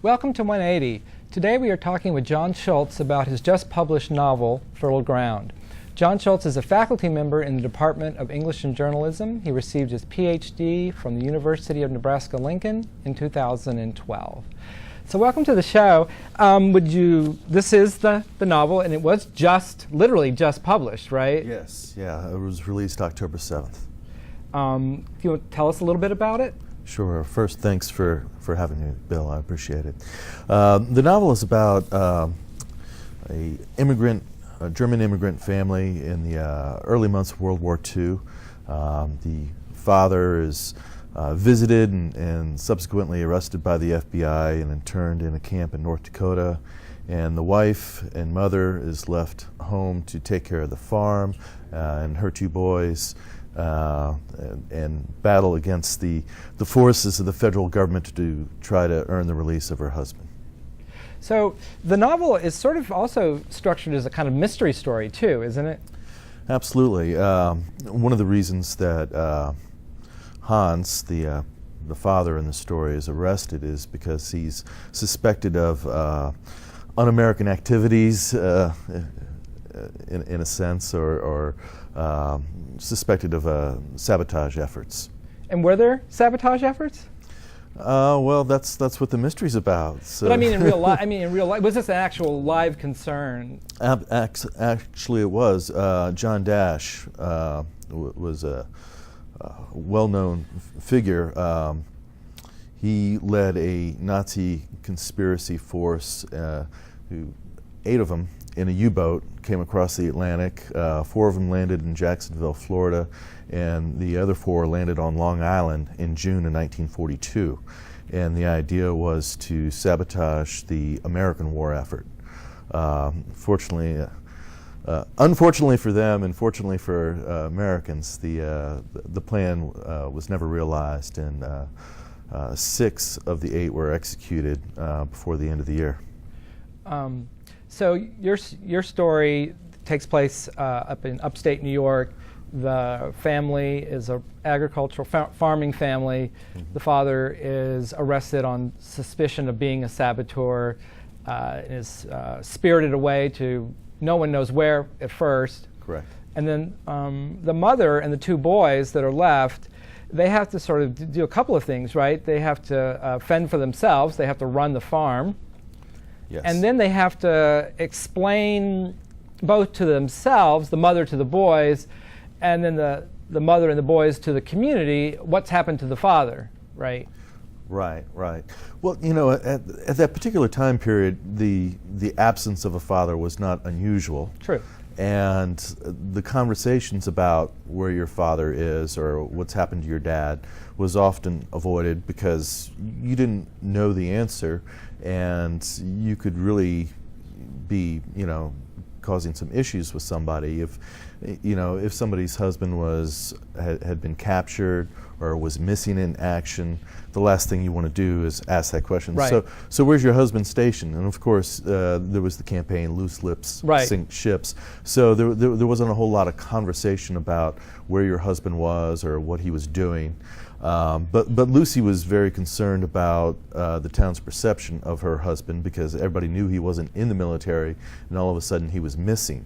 Welcome to 180. Today we are talking with John Schulze about his just published novel, Fertile Ground. John Schulze is a faculty member in the Department of English and Journalism. He received his PhD from the University of Nebraska-Lincoln in 2012. So welcome to the show. This is the novel, and it was literally just published, right? Yes, yeah, it was released October 7th. Do you want to tell us a little bit about it? Sure. First, thanks for having me, Bill. I appreciate it. The novel is about a German immigrant family in the early months of World War II. The father is visited and subsequently arrested by the FBI and interned in a camp in North Dakota. And the wife and mother is left home to take care of the farm and her two boys. And battle against the forces of the federal government to try to earn the release of her husband. So the novel is sort of also structured as a kind of mystery story too, isn't it? Absolutely. One of the reasons that Hans, the father in the story, is arrested is because he's suspected of un-American activities in a sense, or suspected of sabotage efforts. And were there sabotage efforts? Well, that's what the mystery's about. So. But I mean, in real life, was this an actual live concern? Actually, it was. John Dash was a well-known figure. He led a Nazi conspiracy force. 8 of them in a U-boat came across the Atlantic. 4 of them landed in Jacksonville, Florida, and the other 4 landed on Long Island in June of 1942. And the idea was to sabotage the American war effort. Unfortunately for them, and fortunately for Americans, the plan was never realized, and 6 of the 8 were executed before the end of the year. So your story takes place up in upstate New York. The family is an agricultural farming family. Mm-hmm. The father is arrested on suspicion of being a saboteur, and is spirited away to no one knows where at first. Correct. And then the mother and the 2 boys that are left, they have to sort of do a couple of things, right? They have to fend for themselves. They have to run the farm. Yes. And then they have to explain both to themselves, the mother to the boys, and then the mother and the boys to the community, what's happened to the father, right? Right. Well, at that particular time period, the absence of a father was not unusual. True. And the conversations about where your father is or what's happened to your dad was often avoided because you didn't know the answer, and you could really be, causing some issues with somebody if somebody's husband had been captured or was missing in action. The last thing you want to do is ask that question. Right. So where's your husband stationed? And of course, there was the campaign "Loose Lips Sink Ships." So there wasn't a whole lot of conversation about where your husband was or what he was doing. But Lucy was very concerned about the town's perception of her husband because everybody knew he wasn't in the military, and all of a sudden he was missing.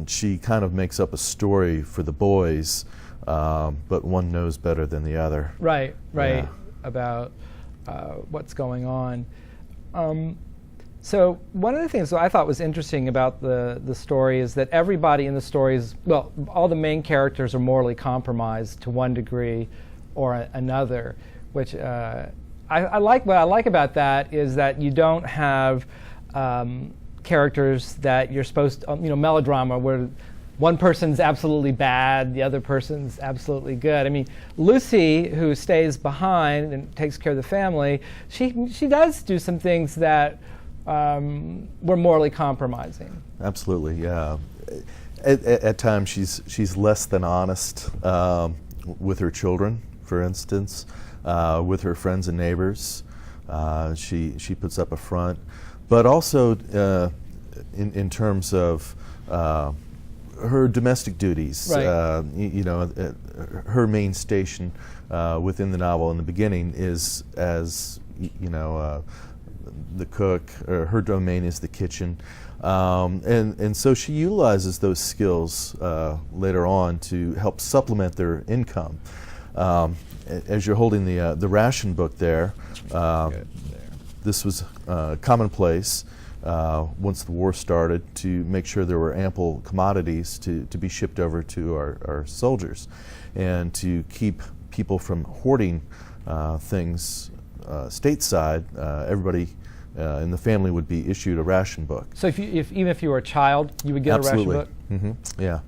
She kind of makes up a story for the boys, but one knows better than the other. Right, Yeah. about what's going on. So one of the things that I thought was interesting about the story is that everybody in the story all the main characters are morally compromised to one degree or another, which I like. What I like about that is that you don't have characters that you're supposed to, melodrama where one person's absolutely bad, the other person's absolutely good. I mean, Lucy, who stays behind and takes care of the family, she does do some things that were morally compromising. Absolutely, yeah. At times, she's less than honest with her children, for instance, with her friends and neighbors. She puts up a front, but also in terms of her domestic duties. Right. Her main station within the novel in the beginning is as the cook. Her domain is the kitchen, and so she utilizes those skills later on to help supplement their income. As you're holding the ration book there, this was commonplace once the war started to make sure there were ample commodities to be shipped over to our soldiers, and to keep people from hoarding things stateside. Everybody in the family would be issued a ration book. So even if you were a child, you would get Absolutely. a ration book? Mm-hmm. Yeah.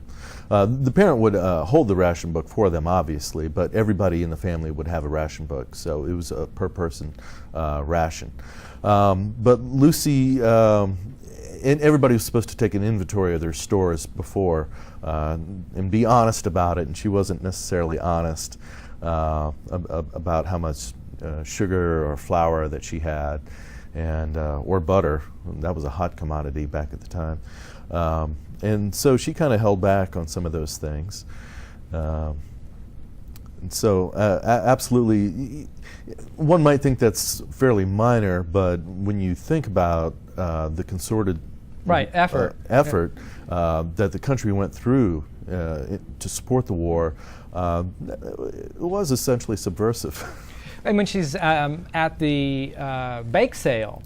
The parent would hold the ration book for them, obviously, but everybody in the family would have a ration book, so it was a per-person ration. But Lucy, and everybody was supposed to take an inventory of their stores before and be honest about it, and she wasn't necessarily honest about how much sugar or flour that she had, and or butter. That was a hot commodity back at the time. And so she kind of held back on some of those things. And so absolutely, one might think that's fairly minor, but when you think about the concerted effort that the country went through to support the war, it was essentially subversive. And when she's at the bake sale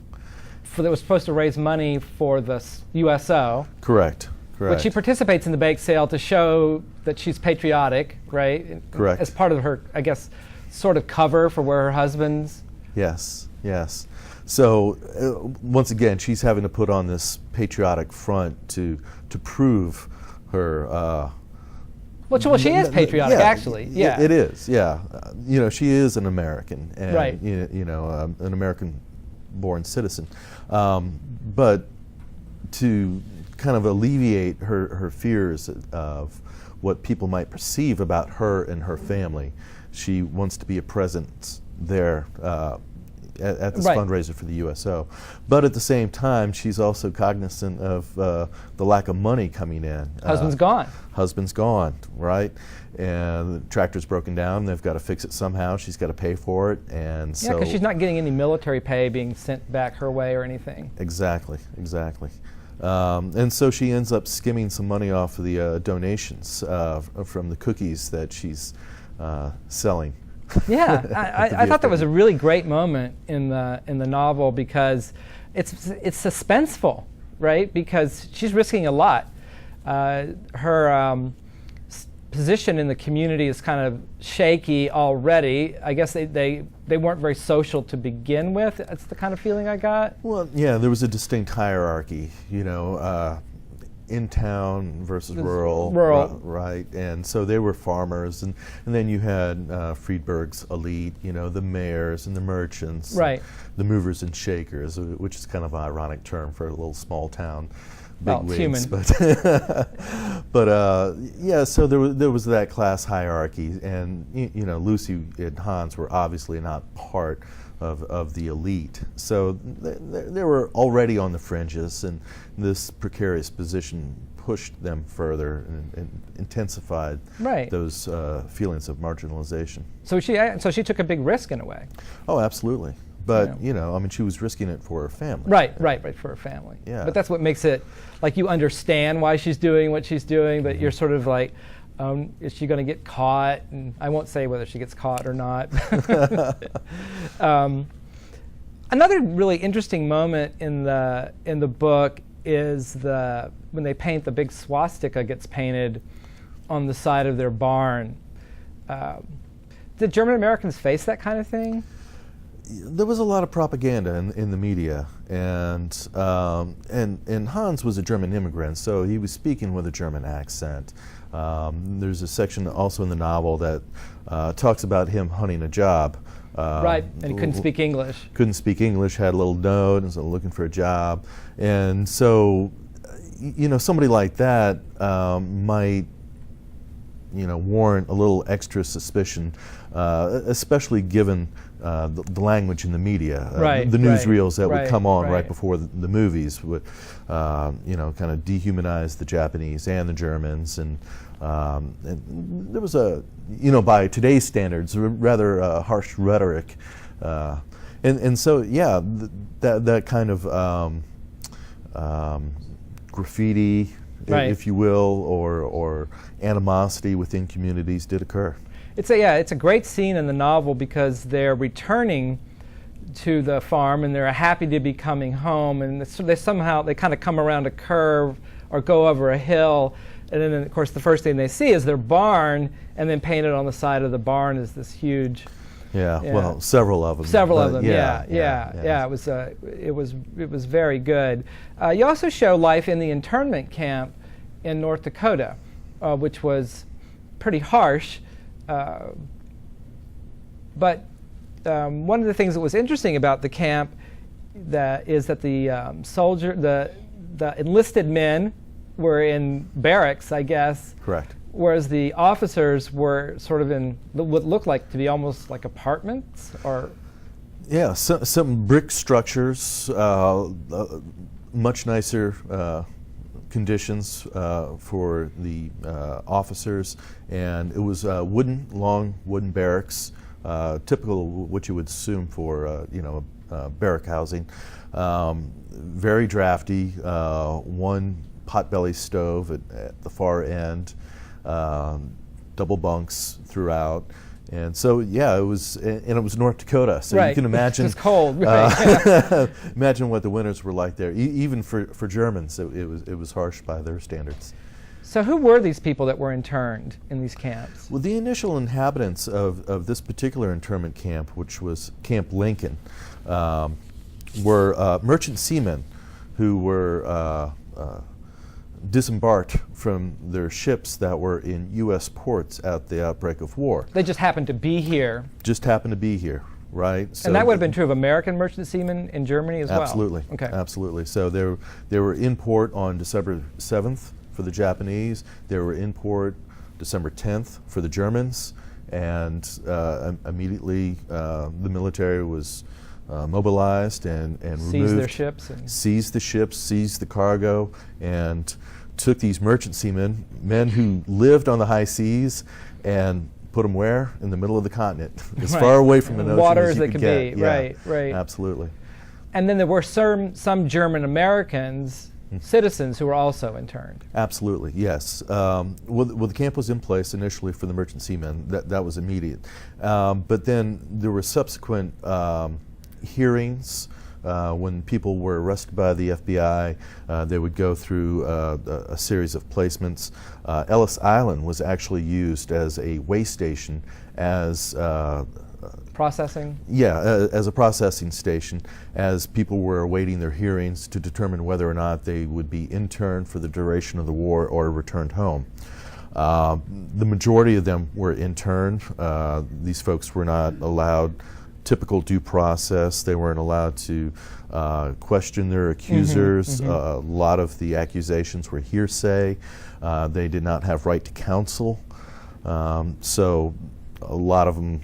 that was supposed to raise money for the USO. Correct. But she participates in the bake sale to show that she's patriotic, right? Correct. As part of her, I guess, sort of cover for where her husband's. Yes. So once again, she's having to put on this patriotic front to prove her. Well, she is patriotic, actually. Yeah, it is. Yeah, she is an American, and right. An American-born citizen. But to kind of alleviate her fears of what people might perceive about her and her family, she wants to be a presence there at this fundraiser for the USO. But at the same time, she's also cognizant of the lack of money coming in. Husband's gone. Husband's gone, right? And the tractor's broken down. They've got to fix it somehow. She's got to pay for it, and so because she's not getting any military pay being sent back her way or anything. Exactly. And so she ends up skimming some money off of the donations from the cookies that she's selling. Yeah, I thought that was a really great moment in the novel because it's suspenseful, right? Because she's risking a lot. Her position in the community is kind of shaky already. I guess they weren't very social to begin with. That's the kind of feeling I got. Well, yeah, there was a distinct hierarchy, in town versus rural, right? And so they were farmers, and then you had Friedberg's elite, the mayors and the merchants, right? The movers and shakers, which is kind of an ironic term for a little small town. Big wigs, human. But yeah, so there was that class hierarchy, and Lucy and Hans were obviously not part of the elite, so they were already on the fringes, and this precarious position pushed them further and intensified those feelings of marginalization. So she took a big risk in a way. Oh, absolutely. But she was risking it for her family. Right, for her family. Yeah. But that's what makes it like you understand why she's doing what she's doing, but you're sort of like, is she going to get caught? And I won't say whether she gets caught or not. Another really interesting moment in the book is when they paint the big swastika gets painted on the side of their barn. Did German Americans face that kind of thing? There was a lot of propaganda in the media, and Hans was a German immigrant, so he was speaking with a German accent. There's a section also in the novel that talks about him hunting a job. Right, and he couldn't speak English. Couldn't speak English, had a little note, and so looking for a job. And so, somebody like that might, warrant a little extra suspicion, especially given the language in the media, Right, the newsreels that would right, come on right. right before the movies would, you know, kind of dehumanize the Japanese and the Germans, and there was a, you know, by today's standards, rather harsh rhetoric, and so yeah, that kind of graffiti, Right. if you will, or animosity within communities did occur. It's a great scene in the novel because they're returning to the farm and they're happy to be coming home, and they kind of come around a curve or go over a hill, and then of course the first thing they see is their barn, and then painted on the side of the barn is this huge. Yeah, well, several of them. Several of them, yeah. It was very good. You also show life in the internment camp in North Dakota, which was pretty harsh. But one of the things that was interesting about the camp is that the the enlisted men were in barracks, I guess. Correct. Whereas the officers were sort of in what looked like to be almost like apartments, or yeah, some brick structures, much nicer conditions for the officers, and it was long wooden barracks, typical what you would assume for you know, barrack housing. Very drafty. One potbelly stove at the far end. Double bunks throughout, and so yeah, it was North Dakota, so right. you can imagine it's cold. Right. imagine what the winters were like there. Even for Germans, it was harsh by their standards. So who were these people that were interned in these camps? Well, the initial inhabitants of this particular internment camp, which was Camp Lincoln, were merchant seamen who were disembarked from their ships that were in U.S. ports at the outbreak of war. They just happened to be here. Just happened to be here, right? So and that would have been true of American merchant seamen in Germany as well? Absolutely. Okay. Absolutely. So they were in port on December 7th for the Japanese. They were in port December 10th for the Germans, and immediately the military was mobilized and seized removed, their ships, seized the ships, seized the cargo, and took these merchant seamen, men who lived on the high seas, and put them where? In the middle of the continent, as right. far away from an ocean water as you they could get. be. Yeah, Right. Absolutely. And then there were some German Americans, citizens, who were also interned. Absolutely, yes. Well, the camp was in place initially for the merchant seamen. That was immediate. But then there were subsequent hearings. When people were arrested by the FBI, they would go through a series of placements. Ellis Island was actually used as a way station, as processing? Yeah, as a processing station, as people were awaiting their hearings to determine whether or not they would be interned for the duration of the war or returned home. The majority of them were interned. These folks were not allowed typical due process. They weren't allowed to question their accusers. A lot of the accusations were hearsay. They did not have right to counsel. So a lot of them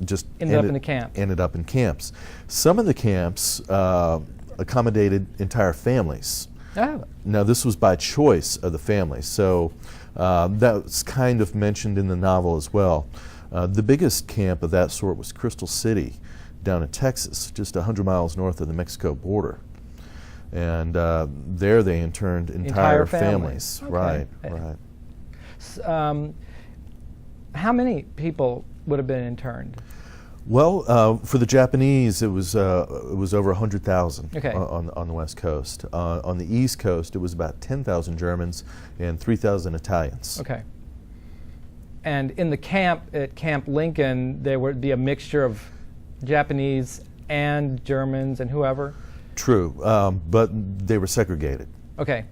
just ended up in camps. Some of the camps accommodated entire families. Oh. Now this was by choice of the families. So that's kind of mentioned in the novel as well. The biggest camp of that sort was Crystal City down in Texas, just 100 miles north of the Mexico border. And there they interned entire families. Okay. Right. How many people would have been interned? Well, for the Japanese, it was over 100,000 okay. on the West Coast. On the East Coast, it was about 10,000 Germans and 3,000 Italians. Okay. And in the camp, at Camp Lincoln, there would be a mixture of Japanese and Germans and whoever? True, but they were segregated. Okay.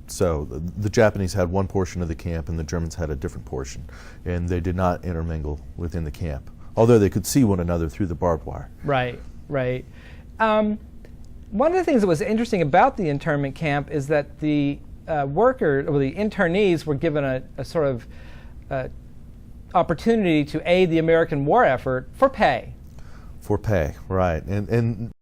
So the Japanese had one portion of the camp and the Germans had a different portion. And they did not intermingle within the camp, although they could see one another through the barbed wire. Right. One of the things that was interesting about the internment camp is that the workers, or the internees, were given a sort of opportunity to aid the American war effort for pay. For pay, right. And